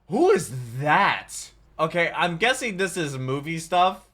Who is that? Okay, I'm guessing this is movie stuff.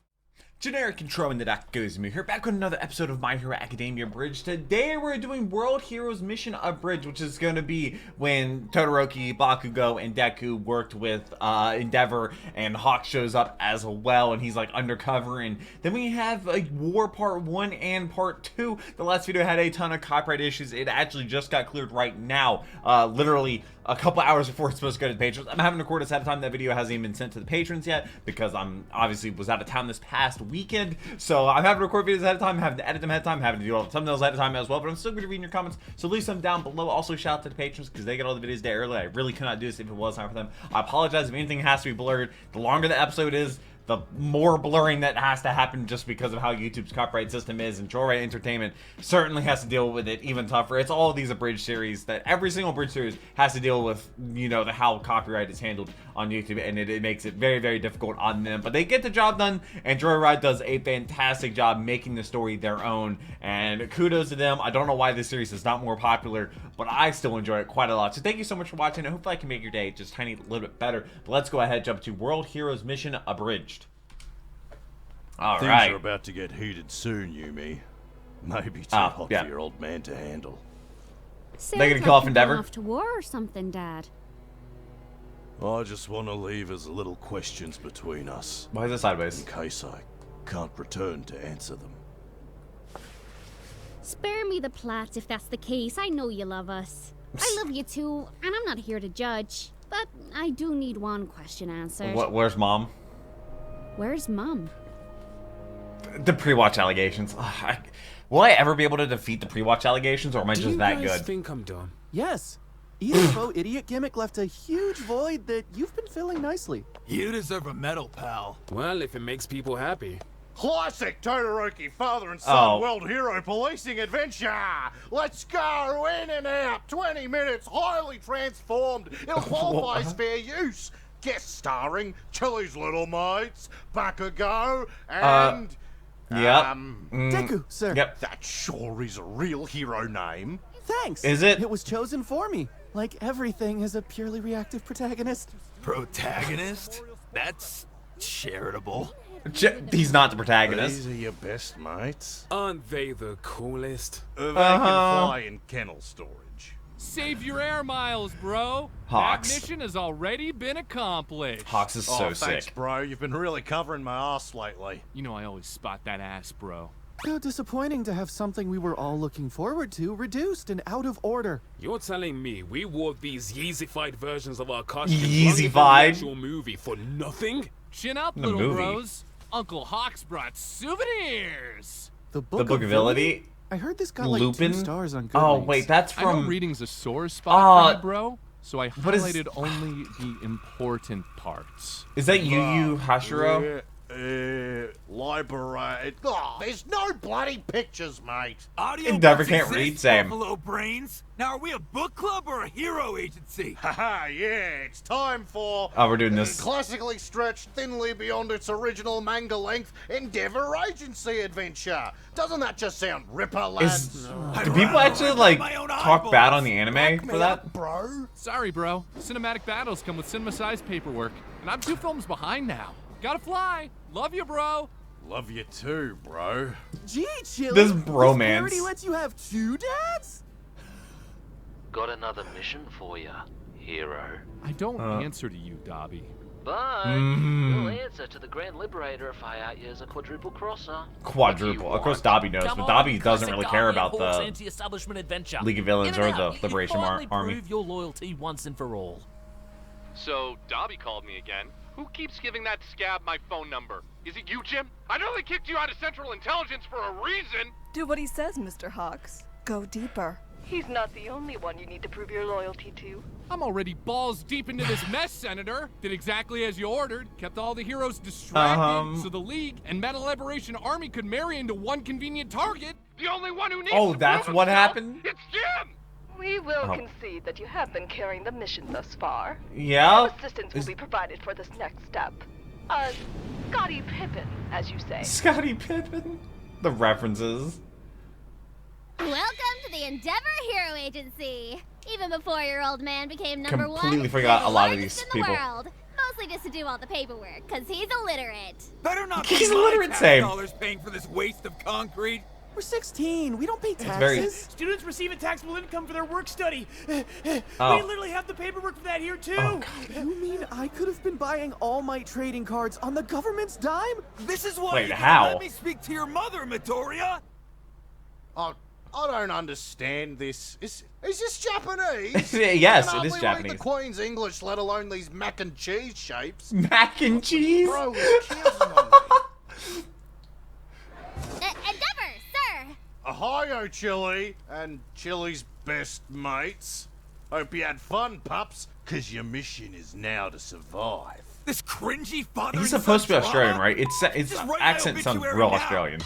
Generic intro into that goes me here, back with another episode of My Hero Academia Abridged. Today we're doing World Heroes Mission Abridged, which is going to be when Todoroki, Bakugo, and Deku worked with Endeavor, and Hawk shows up as well, and he's like undercover. And then we have like War Part 1 and Part 2. The last video had a ton of copyright issues. It actually just got cleared right now, literally a couple hours before it's supposed to go to the patrons. I'm having to record this ahead of time. That video hasn't even been sent to the patrons yet because I'm obviously was out of town this past weekend. So I'm having to record videos ahead of time, having to edit them ahead of time, having to do all the thumbnails ahead of time as well. But I'm still going to read your comments, so leave some down below. Also, shout out to the patrons because they get all the videos a day early. I really could not do this if it was time for them. I apologize if anything has to be blurred. The longer the episode is, the more blurring that has to happen just because of how YouTube's copyright system is, and JoyRide Entertainment certainly has to deal with it even tougher. It's all of these abridged series that every single abridged series has to deal with, you know, how copyright is handled on YouTube, and it makes it very, very difficult on them. But they get the job done, and JoyRide does a fantastic job making the story their own, and kudos to them. I don't know why this series is not more popular, but I still enjoy it quite a lot. So thank you so much for watching, and hopefully I can make your day just a tiny little bit better. But let's go ahead and jump to World Heroes Mission Abridged. All Things right. are about to get heated soon, Yumi. Maybe too hot for your old man to handle. They're gonna call off Endeavor? Off to war or something, Dad. I just want to leave as little questions between us. Why is it sideways? In case I can't return to answer them. Spare me the plot if that's the case. I know you love us. I love you too, and I'm not here to judge. But I do need one question answered. Where's Mom? Where's Mom? The pre-watch allegations. Ugh, will I ever be able to defeat the pre-watch allegations, or am I just that good? Do you guys think I'm dumb? Yes. Either faux idiot gimmick left a huge void that you've been filling nicely. You deserve a medal, pal. Well, if it makes people happy. Classic Todoroki father and son world hero policing adventure. Let's go in and out. 20 minutes, highly transformed. It'll qualify as fair use. Guest starring Chili's little mates, Bakugo, and Deku, sir. Yep. that sure is a real hero name. Thanks. Is it? It was chosen for me. Like everything is a purely reactive protagonist. Protagonist? That's charitable. He's not the protagonist. These are your best mates. Aren't they the coolest? They can fly in kennel storage. Save your air miles, bro. Hawks. That mission has already been accomplished. Hawks is so Thanks, sick. bro. You've been really covering my ass lately. You know I always spot that ass, bro. How disappointing to have something we were all looking forward to reduced and out of order. You're telling me we wore these Yeezified versions of our costumes Yeezified? the actual movie for nothing? Chin up, The little movie. bros. Uncle Hawks brought souvenirs. The The Book of Ability? I heard this got like Lupin? 2 stars on Goodreads. Oh, wait, that's I know from... reading's a sore spot for you, bro. So I what is- highlighted only the important parts. Is that Yu Yu Hashiro? Library. Oh, there's no bloody pictures, mate. Audio Endeavor books can't exist, read, Sam. Buffalo brains. Now, are we a book club or a hero agency? Haha, yeah, it's time for Oh, we're doing this. classically stretched, thinly beyond its original manga length Endeavor Agency adventure. Doesn't that just sound ripper, lads? Do people actually, like, talk bad on the anime for that? Bro? Sorry, bro. Cinematic battles come with cinema-sized paperwork, and I'm 2 films behind now. Gotta fly. Love you, bro. Love you too, bro. Gee, Chili. This bromance. Parody lets you have 2 dads? Got another mission for you, hero. I don't answer to you, Dobby. But you'll answer to the Grand Liberator if I out you as a quadruple crosser. Quadruple. Of course, Dobby knows, but Dobby doesn't really care about the anti-establishment adventure. League of Villains or the Liberation Army. Prove your loyalty once and for all. So, Dobby called me again. Who keeps giving that scab my phone number? Is it you, Jim? I know they kicked you out of Central Intelligence for a reason! Do what he says, Mr. Hawks. Go deeper. He's not the only one you need to prove your loyalty to. I'm already balls deep into this mess, Senator. Did exactly as you ordered. Kept all the heroes distracted so the League and Meta Liberation Army could marry into one convenient target. The only one who needs Oh, to that's prove what himself, happened? It's Jim! We will concede that you have been carrying the mission thus far. Yeah? Assistance will be provided for this next step. Scotty Pippen, as you say. Scotty Pippen? The references. Welcome to the Endeavor Hero Agency. Even before your old man became number one. Completely forgot a lot of these in the people. world. Mostly just to do all the paperwork, because he's illiterate. Better not He's be illiterate, my tax same. dollars paying for this waste of concrete. We're 16. We don't pay taxes. very- Students receive a taxable income for their work study. Oh. We literally have the paperwork for that here too. Oh, You mean I could have been buying All Might trading cards on the government's dime? This is why Wait, you didn't how? let me speak to your mother, Midoriya. I don't understand this. Is this Japanese? Yes, Can it is hardly read Japanese. the Queen's English, let alone these mac and cheese shapes. Mac and cheese? Bro, it's counting on me. Endeavor, sir! Ohio, Chili, and Chili's best mates. Hope you had fun, pups, cause your mission is now to survive. This cringy father. He's supposed to be Australian, right? Its Just write my accent sounds obituary real now. Australian.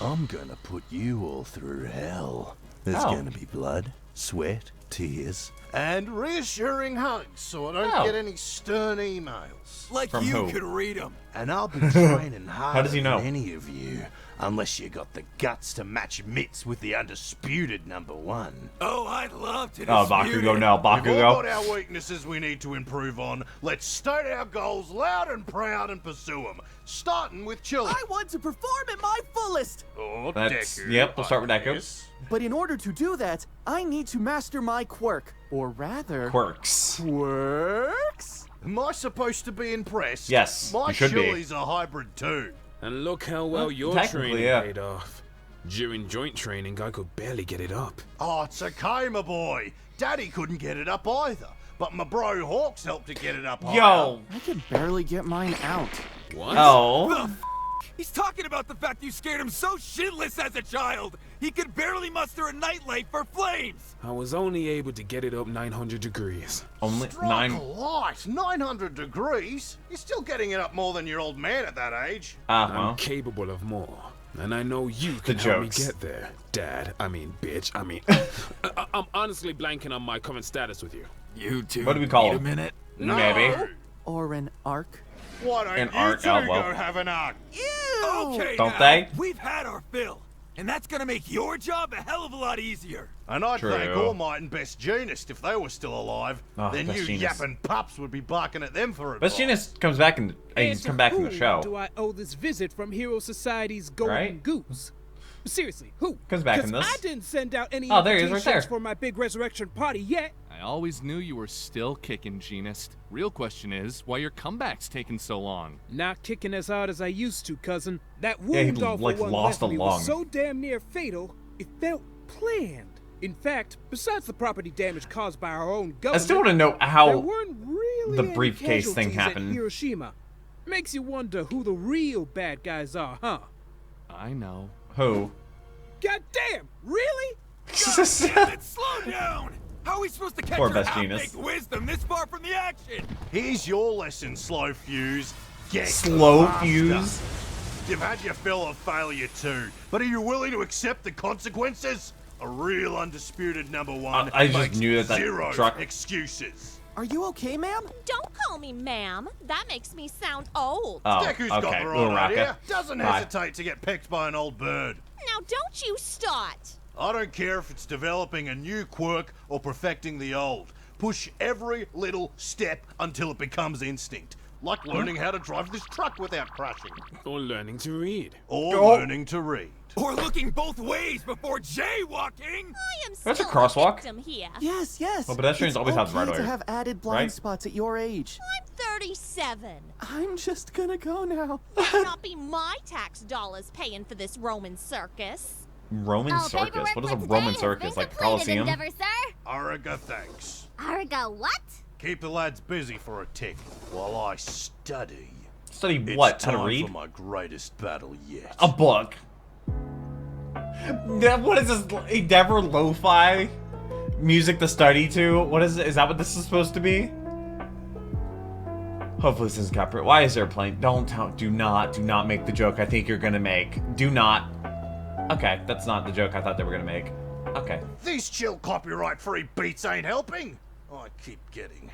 I'm gonna put you all through hell. There's Oh. gonna be blood, sweat, tears. And reassuring hugs, so I don't Oh. get any stern emails. Like From you who? could read them. And I'll be training harder does he know? than any of you. Unless you got the guts to match mitts with the undisputed #1. Oh, I'd love to. Oh, dispute Bakugo it. now, We've all Bakugo. got our weaknesses we need to improve on. Let's state our goals loud and proud and pursue them. Starting with Chili. I want to perform at my fullest. Or That's- Deku, yep, we'll start with I Deku. guess. But in order to do that, I need to master my quirk. Or rather... Quirks. Quirks? Am I supposed to be impressed? Yes, My you should be. Chili's a hybrid too. And look how well your technically, training yeah. paid off. During joint training, I could barely get it up. Oh, it's okay, my boy. Daddy couldn't get it up either. But my bro Hawks helped to get it up higher. Yo. I can barely get mine out. What? Oh. He's talking about the fact you scared him so shitless as a child. He could barely muster a nightlight for flames. I was only able to get it up 900 degrees. Only Strike 9. a light, 900 degrees. You're still getting it up more than your old man at that age. I'm Well. capable of more. And I know you can The help me jokes. get there. Dad, I mean, bitch, I mean... I'm honestly blanking on my current status with you. You two. What do we call need him? a minute? Maybe. Or an arc. Why don't An you arc, two oh, well. go have an arc? Okay, Don't now, they? We've had our fill. And that's gonna make your job a hell of a lot easier. And I'd thank True. All Might and Best Genist if they were still alive. Oh, then Best you Genist. yapping pups would be barking at them for Best advice. Genius comes back in. He's And come back to in the whom show. do I owe this visit from Hero Society's Golden Right? Goose? Seriously, who? Comes back in 'Cause this. I didn't send out any Oh, there he is, right invitations there. for my big resurrection party yet. I always knew you were still kicking, Genist. Real question is, why your comeback's taking so long? Not kicking as hard as I used to, cousin. That Yeah, he, wound off like, one lost left me a lung. was so damn near fatal, it felt planned. In fact, besides the property damage caused by our own government, I still want to know there how weren't really the any briefcase thing casualties at happened. Hiroshima. Makes you wonder who the real bad guys are, huh? I know. Who? God damn, really? Slow down! How are we supposed to catch Poor your Best half-baked Genist. wisdom this far from the action? Here's your lesson, Slow Fuse. Get Slow faster. Fuse? You've had your fill of failure too, but are you willing to accept the consequences? A real undisputed #1. I just makes knew that zero truck- excuses. Are you okay, ma'am? Don't call me ma'am. That makes me sound old. Oh, Deku's okay. got the Little right idea. rocket. Doesn't Bye. hesitate to get pecked by an old bird. Now don't you start. I don't care if it's developing a new quirk or perfecting the old. Push every little step until it becomes instinct. Like learning how to drive this truck without crashing. Or learning to read. Or Oh. learning to read. Or looking both ways before jaywalking? I am That's a still crosswalk. victim here. Yes, yes. Well, pedestrians It's always have the right okay way, to have added blind right? spots at your age. I'm 37. I'm just gonna go now. Better not be my tax dollars paying for this Roman circus. Roman Oh, circus? paperwork What is for a today Roman has circus? been Like completed, Colosseum? Endeavor, sir. Ariga, thanks. Argo, what? Keep the lads busy for a tick while I study. Study It's what? How to time read? for my greatest battle yet. A book. What is this? Endeavor lo-fi music to study to? What is it? Is that what this is supposed to be? Hopefully this isn't copyright. Why is there playing? Don't tell. Do not make the joke I think you're gonna make. Do not. Okay, that's not the joke I thought they were gonna make. Okay. These chill copyright-free beats ain't helping. I keep getting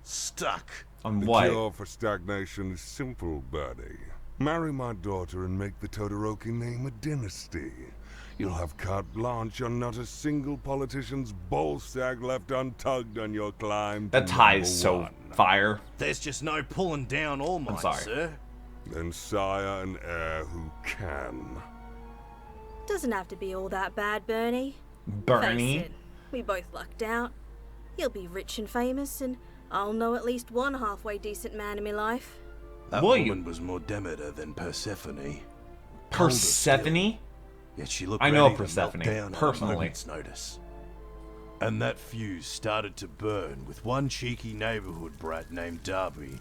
stuck. On The what? cure for stagnation is simple, Birdie. Marry my daughter and make the Todoroki name a dynasty. You'll have carte blanche on not a single politician's ball sack left untugged on your climb. That tie is so fire. There's just no pulling down All Might, sir. Then sire an heir who can. Doesn't have to be all that bad, Bernie. Bernie? Face it, we both lucked out. He'll be rich and famous, and I'll know at least one halfway decent man in my life. That woman was more Demeter than Persephone. Persephone? Yet she looked I know ready to melt Persephone, down personally. at a moment's notice. And that fuse started to burn with one cheeky neighborhood brat named Darby.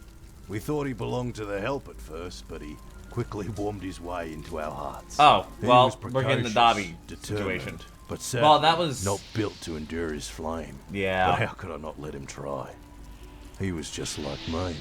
We thought he belonged to the help at first, but he quickly warmed his way into our hearts. Oh, He well, was we're getting the Dobby determined, situation. But sadly, Well, that was not built to endure his flame. Yeah. But how could I not let him try? He was just like me.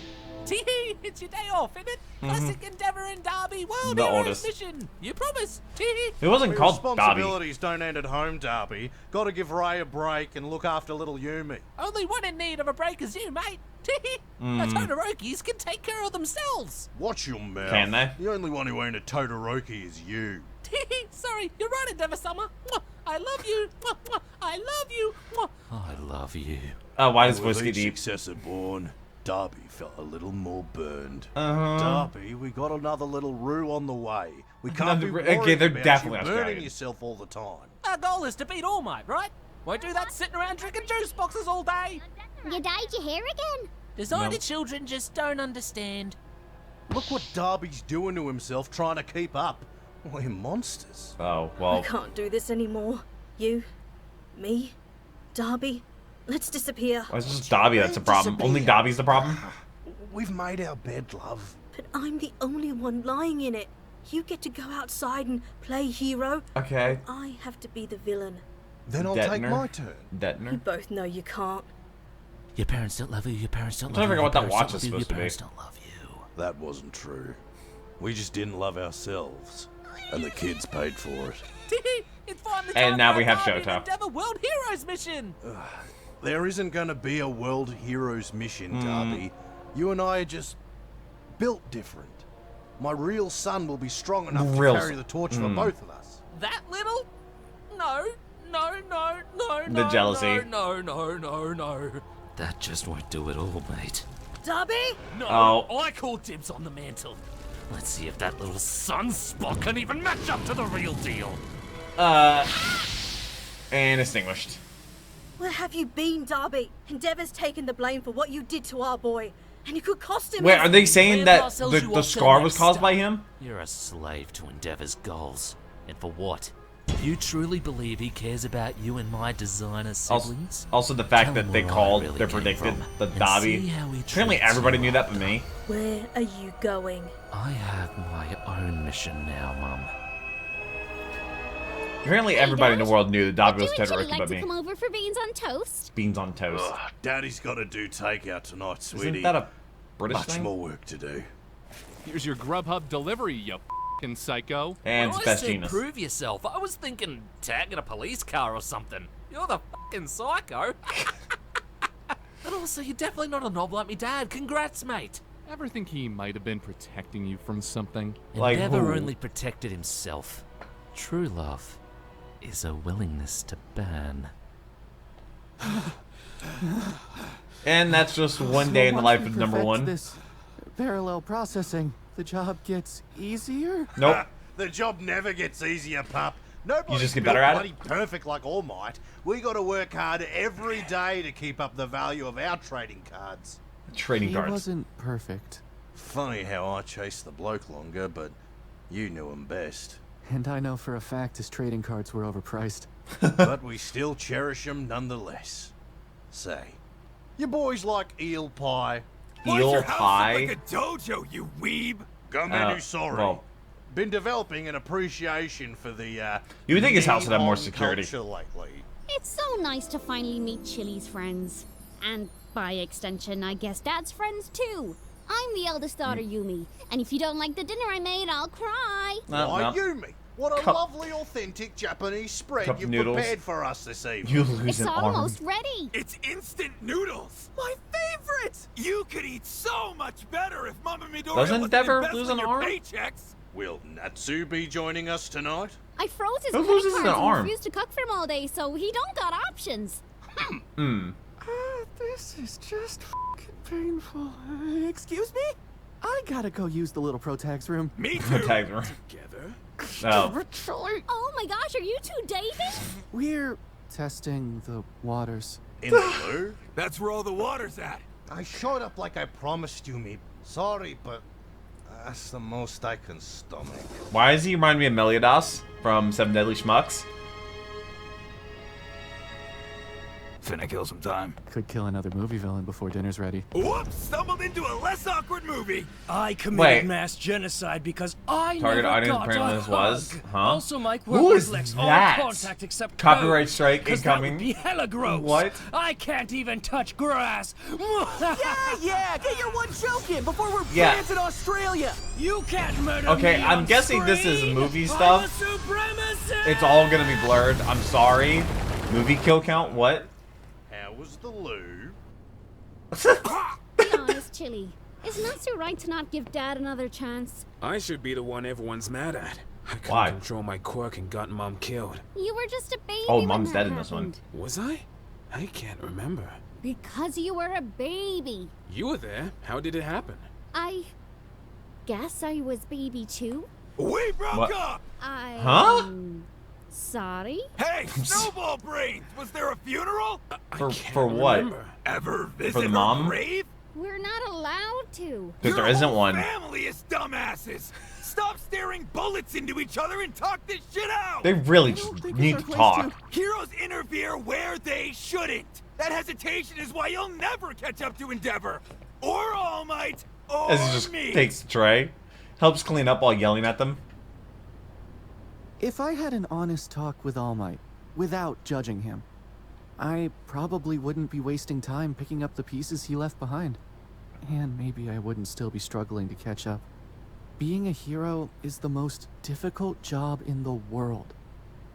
Tee-hee, it's your day off, isn't it? Classic Endeavour and Derby World The Heroes oldest. Mission. You promise? Tee-hee. It wasn't called Dobby. Responsibilities don't end at home, Darby. Gotta give Ray a break and look after little Yumi. Only one in need of a break is you, mate. Tee-hee. The Todorokis can take care of themselves. Watch your mouth. Can they? The only one who ain't a Todoroki is you. Tee-hee. Sorry, you're right, Endeavour Summer. Mwah. I love you. Mwah, mwah. I love you. Mwah. I love you. Oh, why does With Whiskey each Deep? successor born, Darby felt a little more burned. Uh-huh. Darby, we got another little rue on the way. We can't be Okay, worried they're about definitely you burning Australian. yourself all the time. Our goal is to beat All Might, right? Won't do that sitting around drinking juice boxes all day. You dyed your hair again? Designer children just don't understand. Look what Darby's doing to himself trying to keep up. We're monsters. Oh, I well. can't do this anymore. You, me, Darby, let's disappear. Why is it just Dobby that's the problem? Only Dobby's the problem? We've made our bed, love. But I'm the only one lying in it. You get to go outside and play hero. Okay. I have to be the villain. Then I'll take my turn. You Detner? both know you can't. Your parents don't love you, your parents don't I'm trying to love figure you. out what that watch is supposed to be. Your parents don't love you. That wasn't true. We just didn't love ourselves. And the kids paid for it. It's finally And time now for we a have Derby Shota. Endeavour World Heroes Mission. There isn't going to be a World Heroes mission, Hmm. Darby. You and I are just built different. My real son will be strong enough to carry the torch for both of us. That little? No. The jealousy. No. That just won't do it all, mate. Darby? No, Oh. I call dibs on the mantle. Let's see if that little sunspot can even match up to the real deal. And extinguished. Where have you been, Darby? Endeavor's taken the blame for what you did to our boy. And you could cost him. Wait, are they saying Land that ourselves you the off to scar the was next caused step. by him? You're a slave to Endeavor's goals. And for what? You truly believe he cares about you and my designer siblings? Also the fact Tell that him they where I called, really they came predicted from, the and Dobby. see how he Apparently treats everybody you knew that but after. me. Where are you going? I have my own mission now, Mum. Apparently everybody in the world knew that Dobby was Would you and Chili Todoroki like but to me. come over for beans on toast? Beans on toast. Ugh, Daddy's got to do takeout tonight, sweetie. Isn't that a British Much thing? more work to do. Here's your Grubhub delivery, you f***ing psycho. And When I best said genius. prove yourself, I was thinking tagging a police car or something. You're the fucking psycho. And also, you're definitely not a knob like me dad. Congrats, mate. Ever think he might have been protecting you from something? Like Endeavor who? only protected himself. True love is a willingness to burn. And that's just one day in the life of number one. This parallel processing, the job gets easier? Nope. The job never gets easier, pup. Nobody's You just get built better at it? bloody perfect like All Might. We got to work hard every day to keep up the value of our trading cards. Trading He cards. wasn't perfect. Funny how I chased the bloke longer, but you knew him best. And I know for a fact his trading cards were overpriced. But we still cherish him nonetheless. Say, You boys like eel pie? Why's Eel your house pie? look like a dojo, you weeb? Go menu, sorry. well- Been developing an appreciation for the, You would think his house would have more neon security. culture lately. It's so nice to finally meet Chili's friends. And by extension, I guess Dad's friends too. I'm the eldest daughter, Yumi. And if you don't like the dinner I made, I'll cry. Why, Yumi? What a Cup- lovely, authentic Japanese spread Cup you've noodles. prepared for us this evening. You lose It's an arm. almost ready. It's instant noodles. My favorite. You could eat so much better if Mama Midori Doesn't wasn't Endeavor embezzling lose an your arm? paychecks. Will Natsu be joining us tonight? I froze his Who credit loses cards an and arm? refused to cook for him all day, so he don't got options. This is just f***ing painful. Excuse me? I gotta go use the little Protax room. Me Protax room. Together? Oh. Oh my gosh, are you two dating? We're testing the waters. In the loo? That's where all the water's at. I showed up like I promised you, me. Sorry, but that's the most I can stomach. Why does he remind me of Meliodas from Seven Deadly Schmucks? Finna kill some time. Could kill another movie villain before dinner's ready. Whoops! Stumbled into a less awkward movie. I committed Wait. mass genocide because I Target never audience got apparently a this was, hug. huh? Also, Mike, Who work is reflects that? all contact except Copyright code, strike 'cause that incoming. would be hella gross. What? I can't even touch grass. Yeah, get your one joke in before we're Yeah. banned in Australia. You can't murder Okay, me I'm on guessing this is screen. movie I'm stuff. a supremacist. It's all gonna be blurred. I'm sorry. Movie kill count? What? How was the loo? Be honest, Chili. Is Natsu right to not give Dad another chance? I should be the one everyone's mad at. I couldn't Why? control my quirk and got Mom killed. You were just a baby Oh, when Mom's that dead in this one. happened. Was I? I can't remember. Because you were a baby. You were there. How did it happen? I guess I was baby too. We broke What? up! Huh? Sorry? Hey, snowball brains! Was there a funeral? For what? Remember. Ever visit For the her mom? grave? We're not allowed to. Because there Your isn't whole one. family is dumbasses! Stop staring bullets into each other and talk this shit out! They really just need to talk. Heroes interfere where they shouldn't! That hesitation is why you'll never catch up to Endeavor! Or All Might! Or As he just me! takes the tray. Helps clean up while yelling at them. If I had an honest talk with All Might, without judging him, I probably wouldn't be wasting time picking up the pieces he left behind. And maybe I wouldn't still be struggling to catch up. Being a hero is the most difficult job in the world.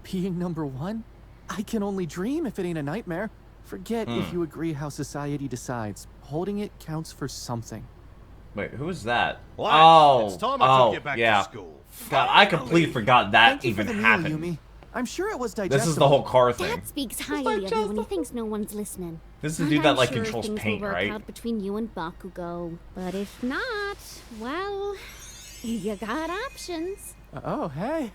Being number one? I can only dream if it ain't a nightmare. Forget if you agree how society decides. Holding it counts for something. Wait, who is that? Lads, Oh, it's time I took you back yeah. to school. God, I completely forgot that Thank you even for the meal, happened. Yumi. I'm sure it was digestible. This is the whole car thing. Dad speaks highly of you when he thinks no one's listening. This is the And dude that I'm like sure controls things paint, will work right? out between you and Bakugo. But if not, well, you got options. Oh, hey.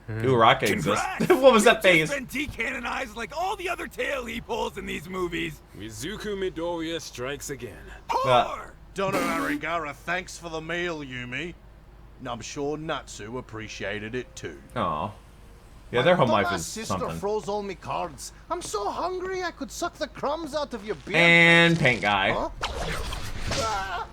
Uraraka exists. Congrats! What was that You've face? just been decanonized like all the other tail he pulls in these movies. Mizuku Midoriya strikes again. Poor! Dono Arigara, thanks for the meal, Yumi. And I'm sure Natsu appreciated it too. Oh. Yeah, their home life My is sister something. froze all me cards. I'm so hungry I could suck the crumbs out of your beer. And paint guy. Huh?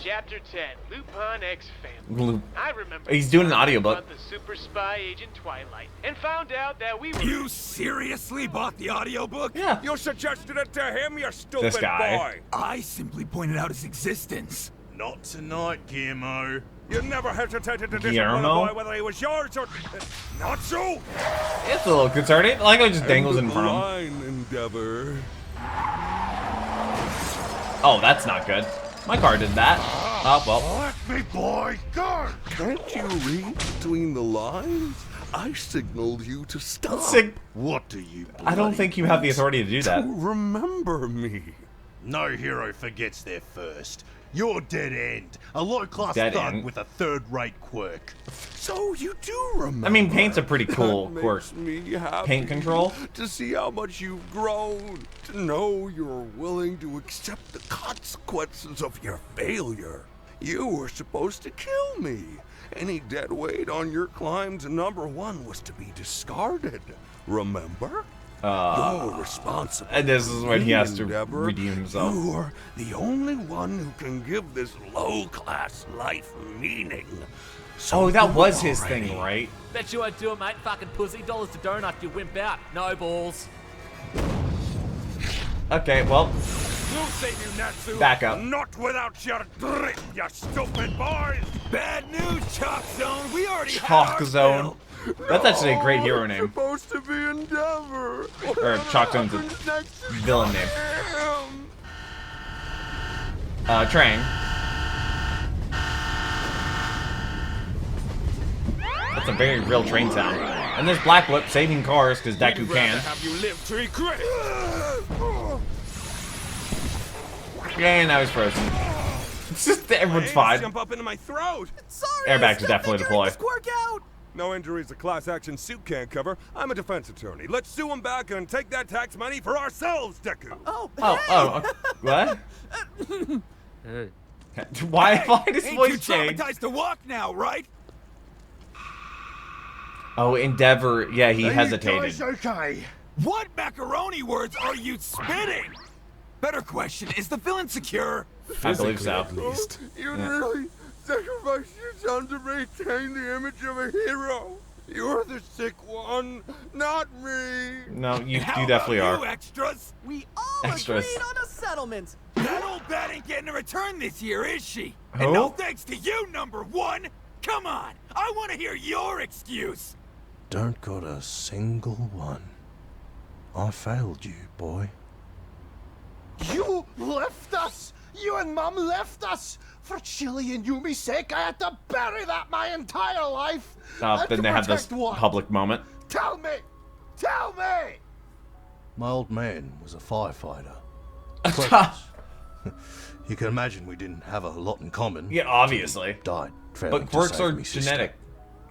Chapter 10, Lupin X Family. I remember He's doing an about audiobook. the super spy agent Twilight and found out that we were... You seriously bought the audiobook? Yeah. You suggested it to him, you stupid This guy. boy. I simply pointed out his existence. Not tonight, Guillermo. You never hesitated to discipline a Guillermo? boy whether he was yours or not so. It's a little concerning. I like how he just dangles in End of front the of him. line, Endeavor. Oh, that's not good. My car did that. Oh, well. Let me, boy, go! Can't you read between the lines? I signaled you to stop. What do you I don't think you have the authority to do that. To remember me. No hero forgets their first. You're dead end. A low-class Dead thug end? with a third-rate quirk. So you do remember. I mean, paint's a pretty cool That quirk. makes me happy Paint control? to see how much you've grown, to know you're willing to accept the consequences of your failure. You were supposed to kill me. Any dead weight on your climb to #1 was to be discarded. Remember? You're responsible. And this is when he has to Endeavor. redeem himself. You're the only one who can give this low-class life meaning. So Oh, that do was it his already. thing, right? Bet you I'd do it, mate. Fucking pussy. $1 to donut, you wimp out. No balls. Okay, well, We'll save you, Natsu. back up. Not without your grit, you stupid boys! Bad news, Chalk Zone. We already Chalk had our Zone. fill. That's actually a great hero name. Supposed to be Endeavor. Or Chalk Zone's a villain name. Trang. That's a very real train sound. And there's Black Whip saving cars because Deku We'd rather can. have you live to regret it. Yeah, now he's frozen. It's just everyone's fine. Jump up into my throat. Sorry, Airbags are definitely deployed. No injuries a class action suit can't cover. I'm a defense attorney. Let's sue him back and take that tax money for ourselves, Deku. What? Why does his voice change? Traumatized to walk now, right? Oh, Endeavor. Yeah, he hesitated. Okay. What macaroni words are you spitting? Better question, is the villain secure? I believe so. You really sacrificed your son to maintain the image of a hero. You're the sick one, not me. No, you definitely are. You extras? We all Extras. agreed on a settlement. That old bat ain't getting a return this year, is she? Who? And no thanks to you, #1. Come on, I want to hear your excuse. Don't got a single one. I failed you, boy. You left us! You and Mum left us! For Chili and Yumi's sake, I had to bury that my entire life! Then they have this public moment. Tell me! Tell me! My old man was a firefighter. Close. You can imagine we didn't have a lot in common. Yeah, obviously. Died. But quirks are genetic.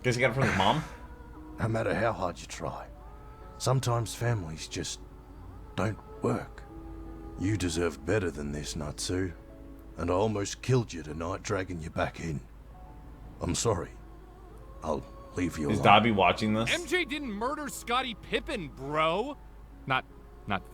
Guess he got it from his mom? No matter how hard you try, sometimes families just don't work. You deserved better than this, Natsu. And I almost killed you tonight, dragging you back in. I'm sorry. I'll leave you alone. Is Dobby watching this? MJ didn't murder Scottie Pippen, bro. Not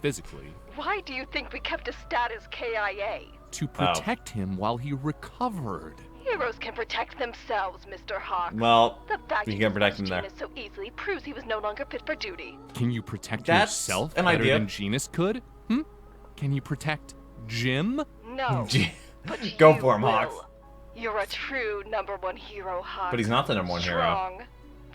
physically. Why do you think we kept a status KIA? To protect him while he recovered. Heroes can protect themselves, Mr. Hawks. Well, the fact you he can was protect him there. Genus so easily proves he was no longer fit for duty. Can you protect That's yourself an better idea. than Genus could? Can you protect Jim? No. But Go you for him, will. Hawks. You're a true #1 hero, Hawks. But he's not the #1 hero. Strong,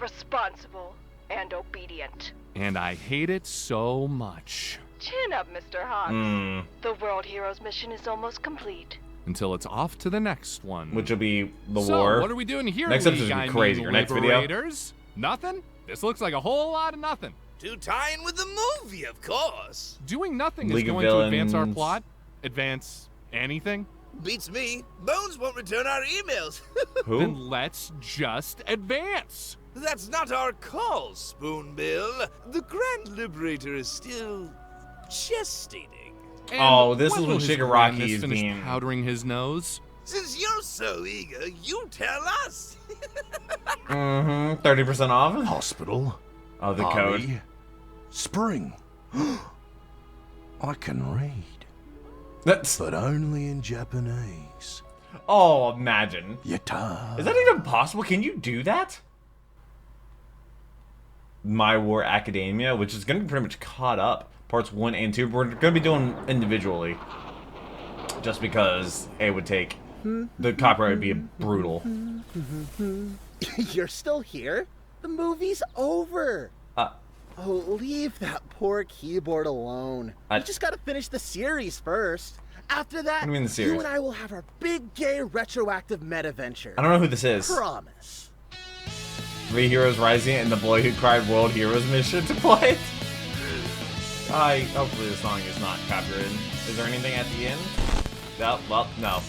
responsible, and obedient. And I hate it so much. Chin up, Mr. Hawks. The World Heroes mission is almost complete. Until it's off to the next one. Which will be the So, war. what are we doing here, Next episode's gonna be crazy. Your next video? Liberators? Nothing? This looks like a whole lot of nothing. To tie in with the movie, of course. Doing nothing League is of going to advance our Villains. plot. Advance anything? Beats me. Bones won't return our emails. Who? Then let's just advance. That's not our call, Spoonbill. The Grand Liberator is still gestating. And this is will when his Shigaraki grandness is finish being... powdering his nose. Since you're so eager, you tell us. 30% off? Hospital. Oh, the Army. code. Spring. I can read. That's... But only in Japanese. Oh, imagine. Yata. Is that even possible? Can you do that? My War Academia, which is going to be pretty much caught up. Parts 1 and 2. We're going to be doing individually. Just because it would take... The copyright would be brutal. You're still here? The movie's over. Oh, leave that poor keyboard alone. We just gotta finish the series first. After that, What do you mean the series? you and I will have our big gay retroactive meta venture. I don't know who this is. Promise. 3 Heroes Rising and the Boy Who Cried World Heroes mission to play it. Hopefully the song is not copyrighted. Is there anything at the end? No, well, no.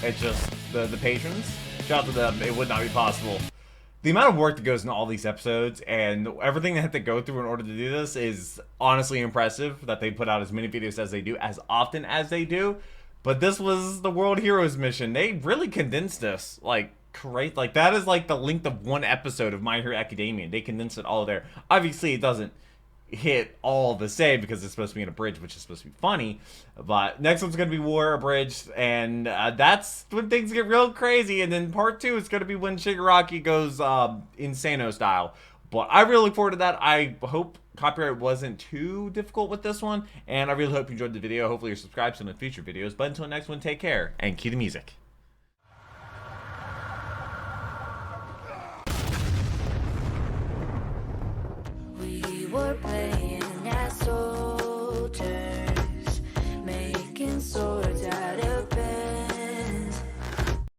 It's just the patrons. Shout out to them. It would not be possible. The amount of work that goes into all these episodes and everything they have to go through in order to do this is honestly impressive that they put out as many videos as they do, as often as they do. But this was the World Heroes mission. They really condensed this. Like, great. Like, that is like the length of one episode of My Hero Academia. They condensed it all there. Obviously, it doesn't hit all the same because it's supposed to be an abridged, which is supposed to be funny. But next one's going to be War Abridged, and that's when things get real crazy. And then part 2 is going to be when Shigaraki goes Insano style. But I really look forward to that. I hope copyright wasn't too difficult with this one, and I really hope you enjoyed the video. Hopefully you're subscribed to the future videos. But until next one, take care, and cue the music.